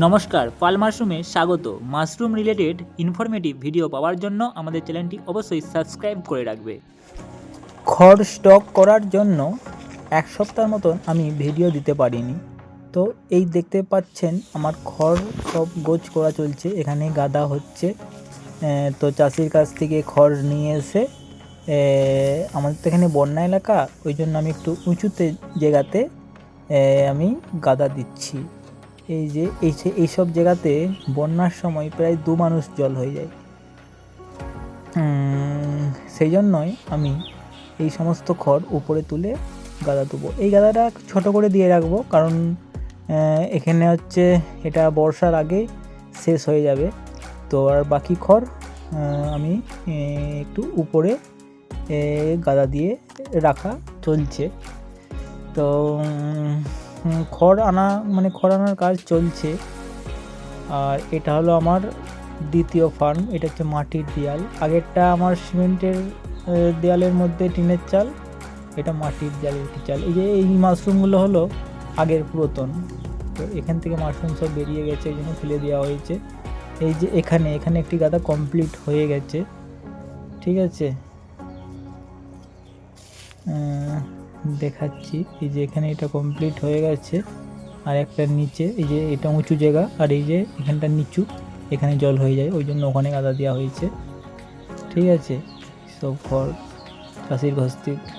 নমস্কার, পাল মাশরুমে স্বাগত। Mushroom related informative video পাওয়ার জন্য আমাদের চ্যানেলটি অবশ্যই সাবস্ক্রাইব করে রাখবে। খড় স্টক করার জন্য এক সপ্তাহ মতন আমি ভিডিও দিতে পারিনি, তো এই দেখতে পাচ্ছেন আমার খড় সব গোছ করা চলছে। এখানে গাদা হচ্ছে, তো চাষির কাছ থেকে খড় নিয়ে এসে আমাদের তো এখানে বন্যা এলাকা, ওই জন্য আমি একটু উঁচুতে জায়গাতে আমি গাদা দিচ্ছি। এই যে এইসব জায়গাতে বন্যার সময় প্রায় 2 মানুষ জল হয়ে যায়। সেই জন্যই আমি এই সমস্ত খড় উপরে তুলে গাদা দেবো। এই গাদাটা ছোট করে দিয়ে রাখবো, কারণ এখানে হচ্ছে এটা বর্ষার আগে শেষ হয়ে যাবে। তো আর বাকি খড় আমি একটু উপরে গাদা দিয়ে রাখা চলছে। তো খড় আনার কাজ চলছে। আর এটা হলো আমার দ্বিতীয় ফার্ম। এটা হচ্ছে মাটির দেয়াল। আগেরটা আমার সিমেন্টের দেয়ালের মধ্যে টিনের চাল, এটা মাটির দেয়ালের চাল। এই মাশরুমগুলো হলো আগের পুরাতন, তো এখান থেকে মাশরুম সব বেরিয়ে গেছে, এই জন্য ফেলে দেওয়া হয়েছে। এই যে এখানে একটি গাদা কমপ্লিট হয়ে গেছে, ঠিক আছে, দেখাচ্ছি। এই যে এখানে এটা কমপ্লিট হয়ে গেছে, আর একটা নিচে, এই যে এটা উঁচু জায়গা, আর এই যে এখানটা নিচু, এখানে জল হয়ে যায়, ওই জন্য ওখানে গাদা দেওয়া হয়েছে, ঠিক আছে। সব খড়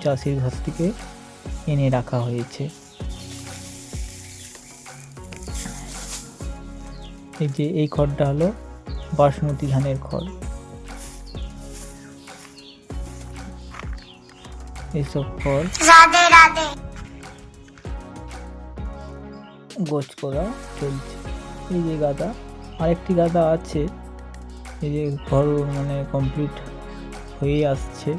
চাষির ঘর থেকে এনে রাখা হয়েছে। এই যে এই খড়টা হলো বাসমতি ধানের খড়। এইসব খড় গোছ করা চলছে। এই যে গাদা, আরেকটি গাদা আছে, এই যে ঘর কমপ্লিট হয়ে আসছে।